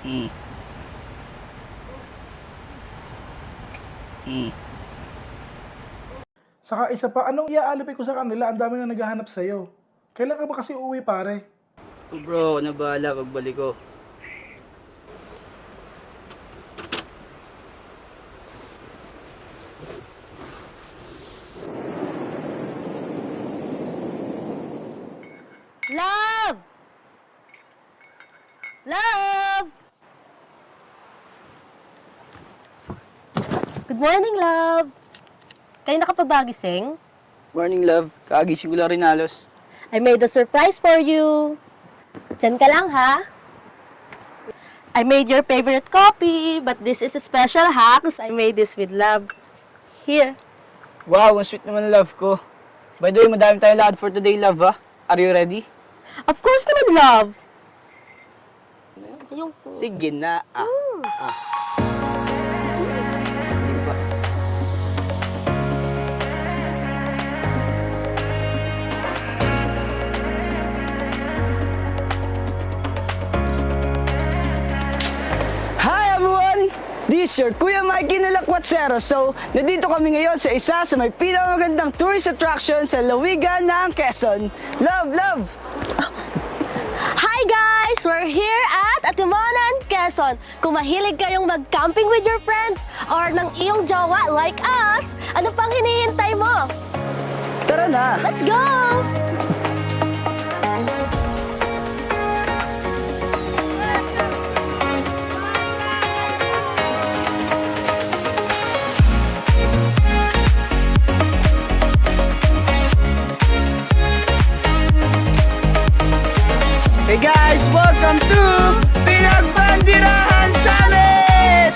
Mm. Mm. Saka isa pa, anong iaalipin ko sa kanila? Ang dami na naghahanap sa'yo. Kailan ka ba kasi uwi, pare? Oh, bro, ako na bahala pagbalik ko. Love! Love! Good morning, love! Kayo na ka pa ba gising? Morning, love. Kagising ko lang rin halos. I made a surprise for you. Diyan ka lang, ha? I made your favorite coffee, but this is a special ha, 'cause I made this with love. Here. Wow, ang sweet naman love ko. By the way, madami tayong lakad for today, love, ha? Are you ready? Of course naman, love. Ayun po. Sige na. Hi everyone! This is your Kuya Mikey na Lakwatsero. So, nandito kami ngayon sa isa sa may pinakamagandang tourist attraction sa Lawigan ng Quezon. Love, love! Hi guys! We're here at Atimonan, Quezon. Kung mahilig kayong mag-camping with your friends or ng iyong jowa like us, ano pang hinihintay mo? Tara na! Let's go! Hey guys, welcome to Pinagbandirahan Summit!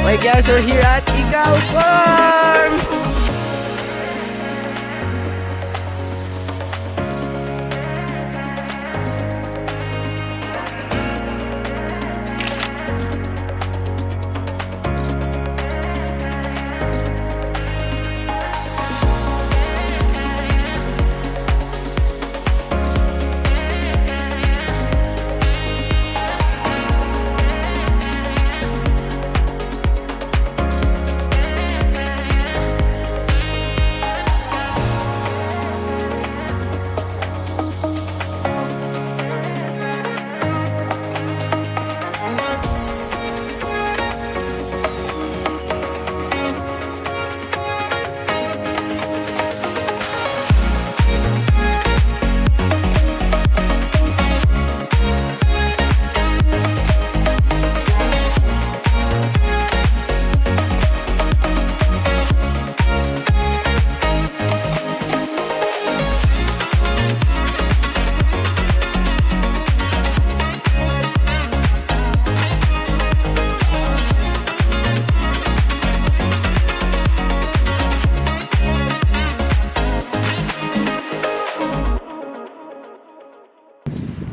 Okay guys, we're here at Ikaw Farm!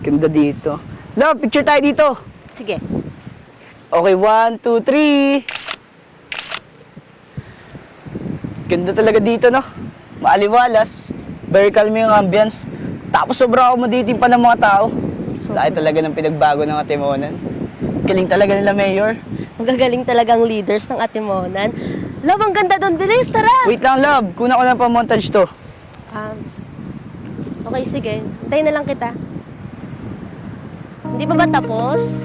Ganda dito. Love, picture tayo dito. Sige. Okay, 1, 2, 3. Ganda talaga dito, no? Maaliwalas. Very calm yung ambience. Tapos sobrang accommodating pa ng mga tao. Laki talaga ng pinagbago ng Atimonan. Galing talaga nila, Mayor. Magagaling talagang leaders ng Atimonan. Love, ang ganda doon. Bilis, tara! Wait lang, love. Kuna ko lang pa montage to. Okay, sige. Hintayin na lang kita. Hindi pa ba tapos?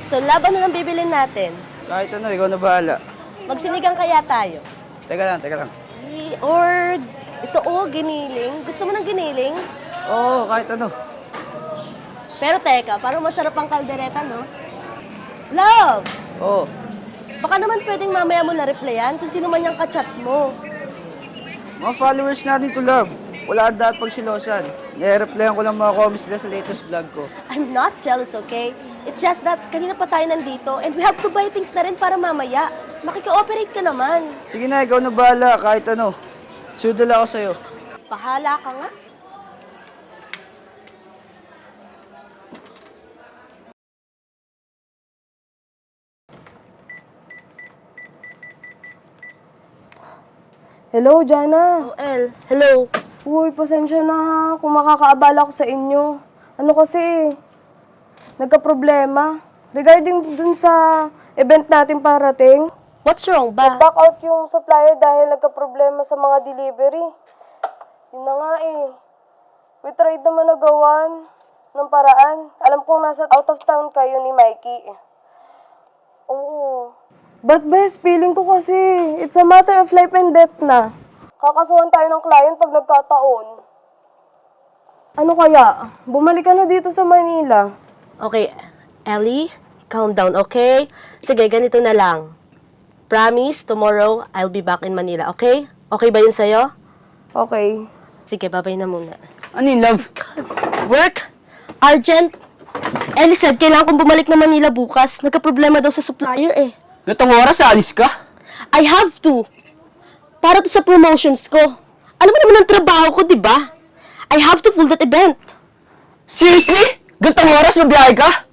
So, love, ano nang bibilin natin? Kahit ano, ikaw na bahala. Magsinigang kaya tayo? Teka lang, teka lang. Or, ito giniling. Gusto mo ng giniling? Oo, kahit ano. Pero teka, parang masarap ang kaldereta, no? Love! Oo. Baka naman pwedeng mamaya mo na-replyan kung sino man yung kachat mo. Mga followers natin to, love. Wala dapat pagsilosan. Nire-replyan ko lang mga comments nila sa latest vlog ko. I'm not jealous, okay? It's just that kanina pa tayo nandito and we have to buy things na rin para mamaya. Makika-operate ka naman. Sige na, ikaw na bahala, kahit ano. Sudol ako sa'yo. Bahala ka nga. Hello, Jana. Oh, El, hello. Uy, pasensya na ha kung makakaabala ko sa inyo. Ano kasi, nagka-problema. Regarding dun sa event natin parating, What's wrong ba? back out yung supplier dahil nagka-problema sa mga delivery. Yun na nga eh. We tried naman na gawan ng paraan. Alam kong nasa out of town kayo ni Mikey. Oo. But best, feeling ko kasi, it's a matter of life and death na. Kakasuhan tayo ng client pag nagkataon. Ano kaya? Bumalik ka na dito sa Manila. Okay, Ellie, calm down, okay? Sige, ganito na lang. Promise, tomorrow, I'll be back in Manila, okay? Okay ba yun sa'yo? Okay. Sige, babay na muna. Ano yun, love? Work? Urgent? Ellie said, kailangan kong bumalik na Manila bukas. Nagka-problema daw sa supplier eh. Gatong oras, alis ka? I have to. Para to sa promotions ko. Alam mo naman ang trabaho ko, di ba? I have to full that event. Seriously? Gatong oras, mabiyahe ka?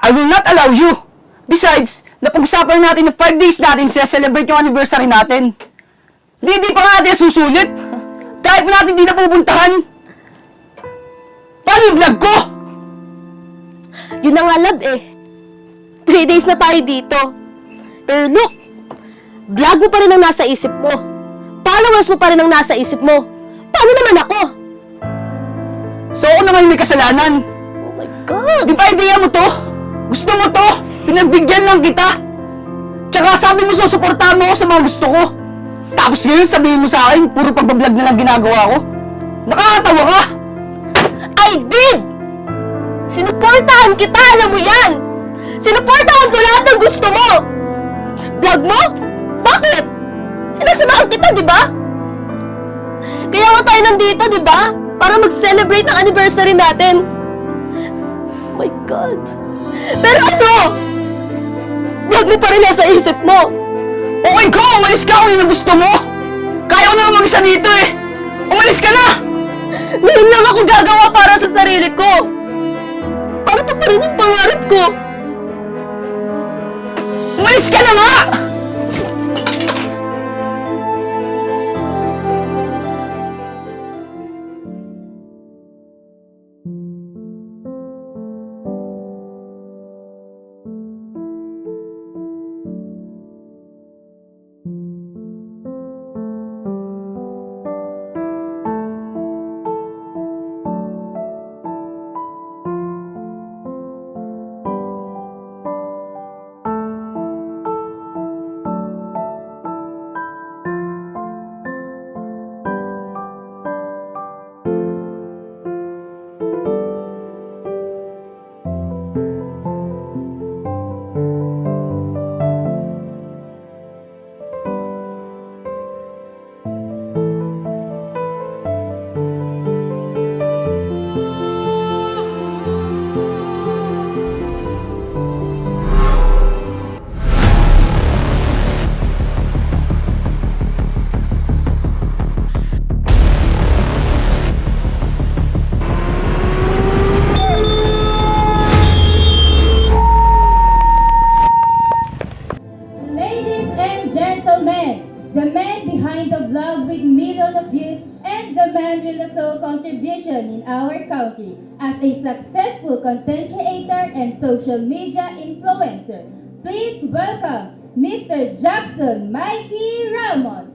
I will not allow you. Besides, napag-usapan natin na 5 days natin siya celebrate yung anniversary natin. Di pa nga natin susulit. Kahit pa natin di na pupuntahan. Paano yung vlog ko? Yun na nga, love eh. 3 days na tayo dito. Pero look, vlog mo pa rin ang nasa isip mo. Followers mo pa rin ang nasa isip mo. Paano naman ako? So ako naman may kasalanan. Oh my God! Di ba idea mo to? Gusto mo to? Pinagbigyan lang kita. Tsaka sabi mo susuportahan mo ako sa mga gusto ko. Tapos ngayon sabihin mo sa akin, puro pagbablog na lang ginagawa ko. Nakakatawa ka! I did! Sinuportahan kita, alam mo yan! Sinuportahan ko lahat ng gusto mo! Vlog mo? Bakit? Sinasamahan kita, di ba? Kaya nga tayo nandito, di ba? Para mag-celebrate ang anniversary natin. Oh my God. Pero ano? Vlog mo pa rin nasa isip mo. Okay ko, umalis ka kung yun ang gusto mo. Kaya ko naman mag-isa dito eh. Umalis ka na! Ngayon lang ako gagawa para sa sarili ko. Para to pa rin yung pangarap ko. Umalis ka na nga! Ladies and gentlemen, the man behind the vlog with millions of views and the man with the sole contribution in our country as a successful content creator and social media influencer. Please welcome Mr. Jackson Mikey Ramos.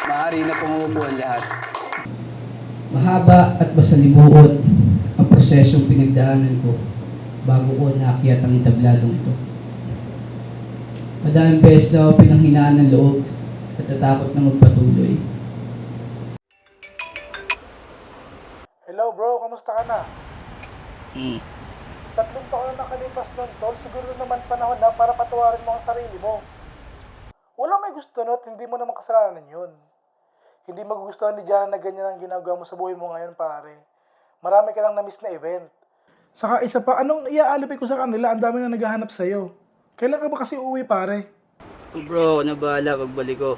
Maaari na pumupo ang lahat. Mahaba at masalimuot ang prosesong pinagdaanan ko bago ko naakyat ang itabladong ito. Madaming beses na ako pinanghinaan ng loob at natakot na magpatuloy. Hello bro, kamusta ka na? Hmm. 3 taon na nakalipas nun, tol. Siguro naman panahon na para patawarin mo ang sarili mo. Wala may gusto nun at hindi mo naman kasalanan yun. Hindi magugustuhan ni Jana na ganyan ang ginagawa mo sa buhay mo ngayon, pare. Marami ka lang na-miss na event. Saka isa pa, anong iaalipin ko sa kanila? Ang dami na naghahanap sa'yo. Kailan ka ba kasi uuwi, pare? Bro, ako na bahala pagbalik ko.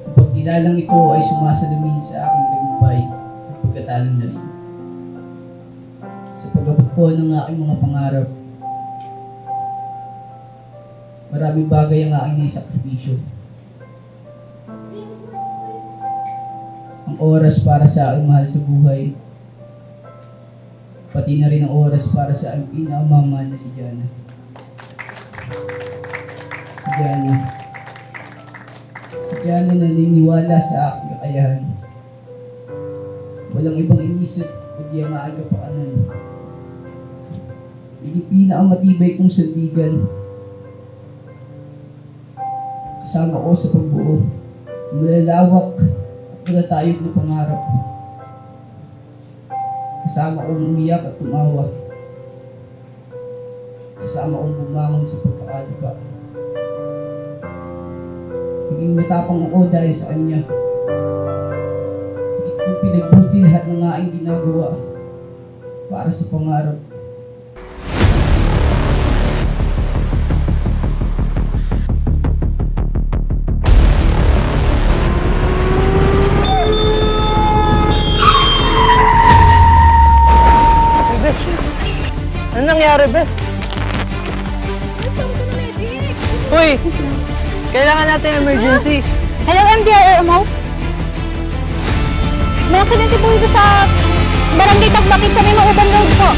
Ang pagkilalang ito ay sumasalamin sa aking tagumpay at pagkatalo na rin. Sa pag-abot ko ng aking mga pangarap, maraming bagay ang aking naisakripisyo. Ang oras para sa aking mahal sa buhay, pati na rin ang oras para sa aking pinakamamahal na si Jana. Si Jana. Si Jana naniniwala sa aking kakayahan. Walang ibang inisip kundi ang aking kapakanan. Hindi pinakamatibay kong sandigan. Kasama ko sa pagbuo. Malalawak at matatayog na pangarap. Kasama kong umiyak at tumawa. Kasama kong bumangon sa pagkakalipa. Naging matapang ako dahil sa kanya. Hindi ko pinagbuti lahat ng aking ginagawa para sa pangarap. Bes, ano nangyari, Bes? Uy, kailangan natin emergency. Hello, MDRMO? May aksidente po dito sa Barangay Tagbakit sa may Mauban Road po.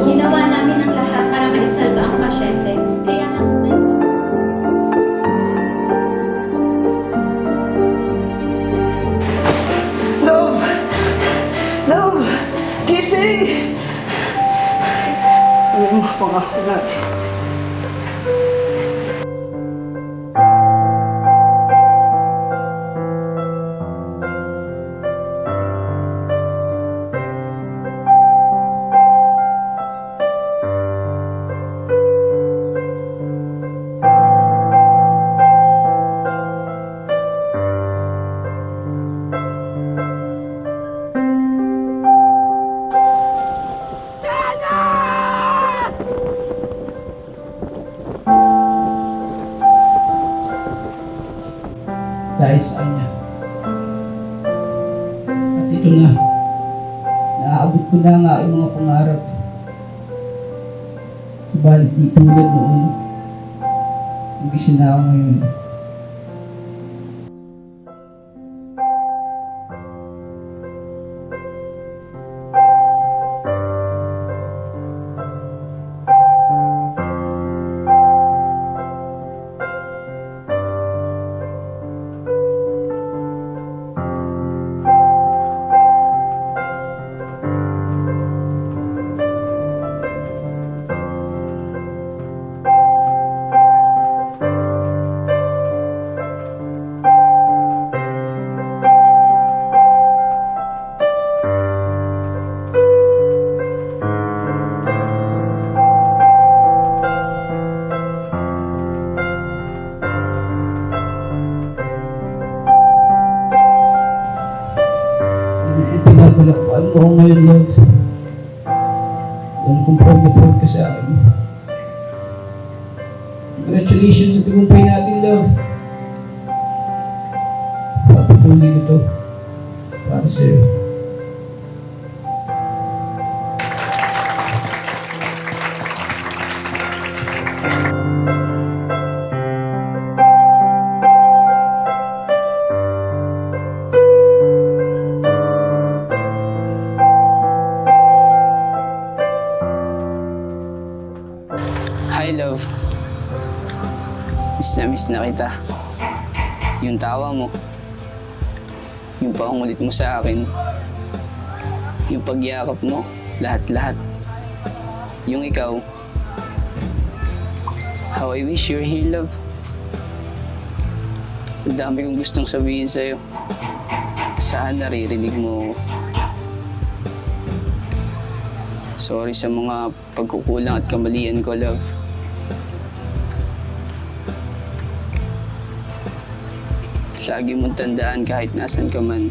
Ginawa namin ang lahat para maisalba ang pasyente. Kaya lang, Love! Love! Gising! Ano yung mga pangako natin? Dahil sa kanya. At ito na, naaabot ko na ang aking mga pangarap. Subalit di tulad noon, mag-isa na ako ngayon. yun, love. Alam kong proud na proud ka sa akin. Congratulations sa tagumpay natin, love. Papatuloy ko to para sa'yo. Hi, love. Miss na kita. Yung tawa mo. Yung pangungulit mo sa akin. Yung pagyakap mo. Lahat-lahat. Yung ikaw. How I wish you're here, love. Ang dami kong gustong sabihin sa'yo. Saan naririnig mo? Sorry sa mga pagkukulang at kamalian ko, love. Lagi mong tandaan kahit nasan ka man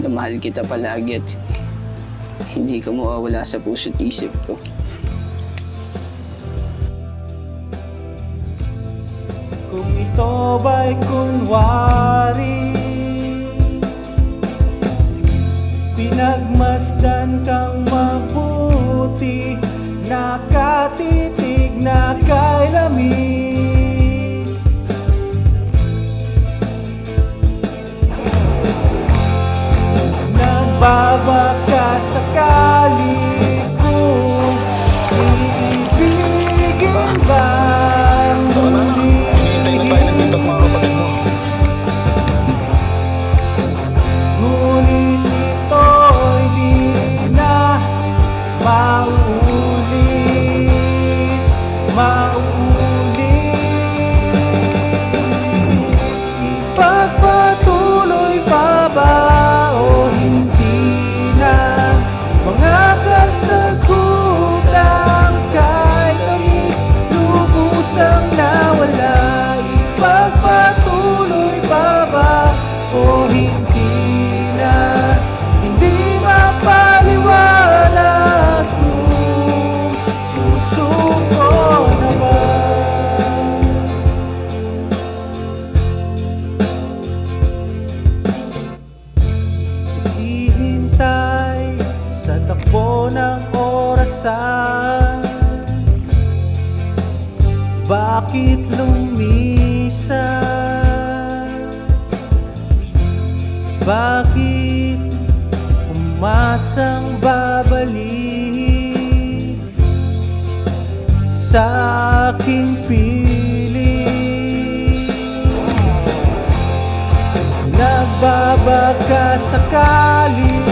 na mahal kita palagi at hindi ka mawawala sa puso't isip ko. Kung ito ba'y kunwari, pinagmasdan kang mabuti, nakatitig na kay lamig. Nagbabaka sakali kung iibigin ba muli. Ngunit ito'y di na mauulit. Ipagpatuloy pa ba o hindi na mga kasagutan kahit tamis lubusang nawala? Ipagpatuloy pa ba o hindi na hindi mapaliwanag kung susuko na ba? Hihintay sa takbo ng orasan, bakit lumisan? Bakit umasang babalik sa aking piling? Nagbabaka sakali